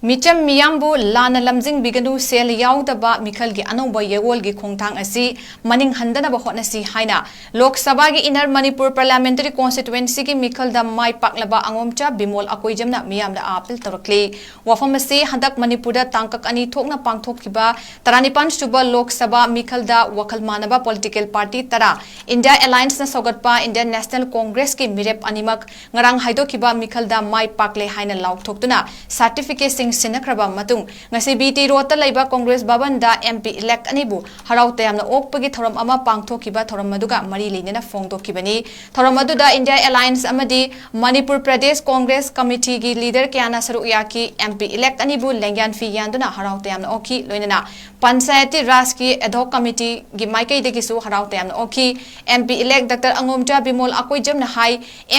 Mitcham मियामबु लाना लमजिंग बिगनु cell याउदबा मिखल की अनौब येगोल की खोंगथांग असी मनिंग हंदनब होटनसी हाइना लोक सभा की इनर मणिपुर पार्लियामेंटरी कॉन्स्टिट्यूएंसी की मिखल द माई पाकलबा अंगोमचा बिमोल अकोइजमना मियामदा अपील तौरक्ली वफम असी हंदक मणिपुर तांकक अनि थोकना पांगथोकखिबा 35 सुबा लोक सभा मिखल द वखल मानबा पॉलिटिकल पार्टी तरा इंडिया अलायंस न सौगतपा इंडियन नेशनल कांग्रेस की मिरेप अनिमक ngarang haidokhiba mikhal da mai pakle haina laukthokuna certificate sing sinakraba matung ngasi BT road ta leiba congress bhavan da MP elect anibu haraute amna okpagi thoram ama pangthokhiba thoram maduga mari leinena phongdokhibani thoram maduda India Alliance amadi Manipur Pradesh Congress Committee gi leader kyana saru yaki MP elect anibu lengyan fi yanduna haraute amna okhi loinena panchayati raj ki ad hoc committee gi maikai de gisu haraute amna okhi MP elect Dr Angomcha Bimol Akoijam na hai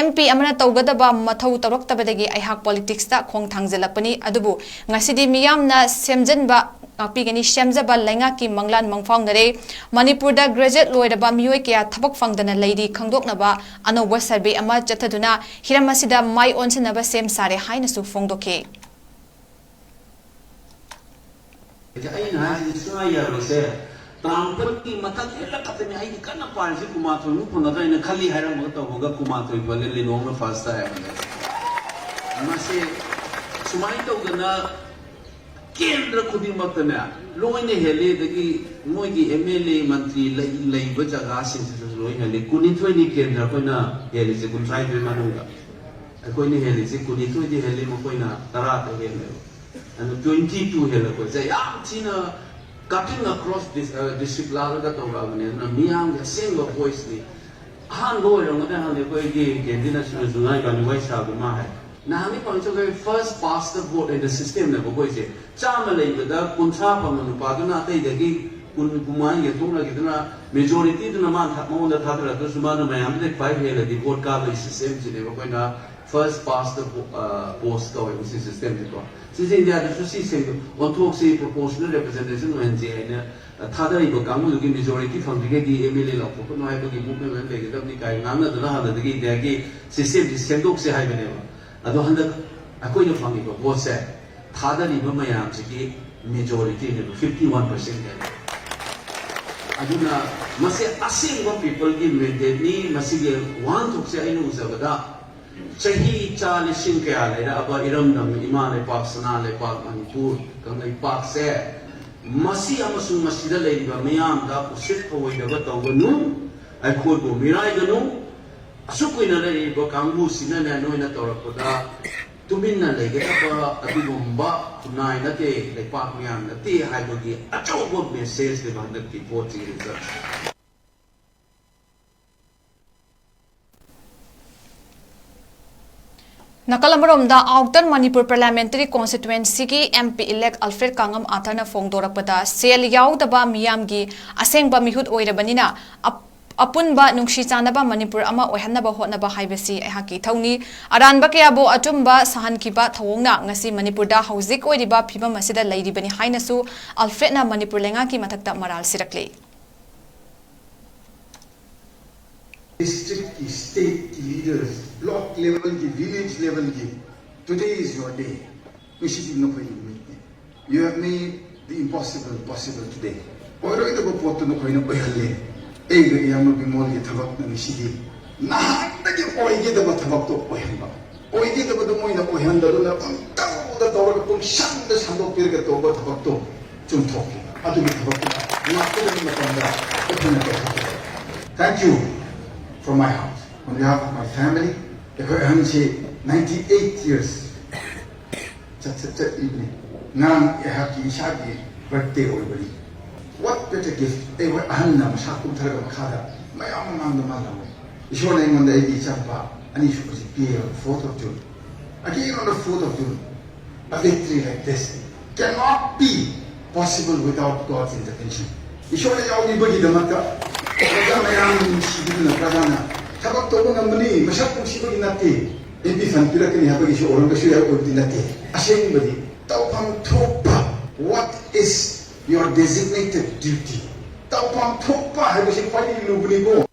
MP amana tawgadaba mathau tawraktabadagi aihak politics ta khong thangjelapani adubu ngasidi miyamna semjanba apigani semjaba lenga ki manglan mangfaungnare manipur da graduate loiraba miyoi kya thabak fangdana leidi khangdoknaba anoba survey ama chathaduna hiramasida mai onsinaba sem sare haina su phongdokhe Tampati matak hela katanya ai kana pansi kumathoi mu phunada ina khali haira mo to hoga kumathoi bale linong na first hai mase sumai to gana kendra khuding matana loine hele dagi moi gi MLA mantri lai ba jaga sin se loi hele kuni thoi ni kendra koina hele se kun sai de manuga koini hele se kuni thoi di hele mo koina tara ta hele and 22 hele ko sai am china cutting across this district level ka to gane na miyam the same voice ni han go rong na han ko ge kendina su sunai ka ni wai sa ma hai na hami pang cho ge first past the vote in the system na ko se chama lai da kuncha pa manu pa na tai da gi kun kumai ye thong la gi na majority na man tha mo da tha da su ma na mayam de pai he la di vote ka le system ji ne ko na first past the post to in system ni ko since India the system on talk say proportional representation when je na thada ri ko kamu gi majority from the gi MLA la ko no hai gi movement le gi da ni kai na na da ha da gi de gi system ji sendok se hai bane ba ado handa akoi no fangi ko vote se thada ri ba mayam ji gi majority ne 51% hai aduna mase asim people gi mandate ni masi gi one thok se ai no usabada chahi 40 kaya le aba iramdam imane pak sana le pak manipur kangai pak se masi amasung masida le ba mayam da usit phoi da ba tawnu ai khod bo mirai ganu asukuina le ba kangbu sina na noina torakoda tuminna le ga ba abigomba kunai na te le pak mayam na te hai bo gi acho bo message de ba na ki vote research Nakalamromda outer Manipur parliamentary constituency ki MP elect Alfred Kangam Athana Fongdorakpada sel yaudaba miyamgi asengba mihut oirabanina apunba nungshi chanaba Manipur ama oihanaba hotnaba haibasi ehaki thauni aranba kayabo atumba sahankiba thawongna ngasi Manipur da hauzik oiriba phibam asida leiribani hainasu Alfred na Manipur lenga ki mathakta maral sirakle district, state leaders, block level, village level. Today is your day. We should know for you. You have made the impossible possible today. Oiro ito ko po no ko ino oyale. Ega iyamo bimol ge thabak na nisidi. Nahan na ge oige da ba thabak to oyamba. Oige da ba do mo ina oyanda do na taw da tawra ko shang da sando pir ge to ba thabak to chum thoki. Adu ge thabak to. Na ko da ma tanda. Thank you. From my house, on behalf of my family, I'm 98 years. Evening. Now I have to shagi birthday already. What better gift? They were Anna Mashaku Tarabakada. My own man the mother. You show name on the 80 Champa, and you should be on the 4th of June. Again on the 4th of June, a victory like this cannot be possible without God's intervention. You show that only body the matter. Mayam Shibina Pradana, Tabakto Namani, Mashaku Shibinati, Maybe Sanpirakani Hapagisho or Bashia Udinati, Ashamebody, Taupam Topa, what is your designated duty? Taupam Topa, I was inviting you to go.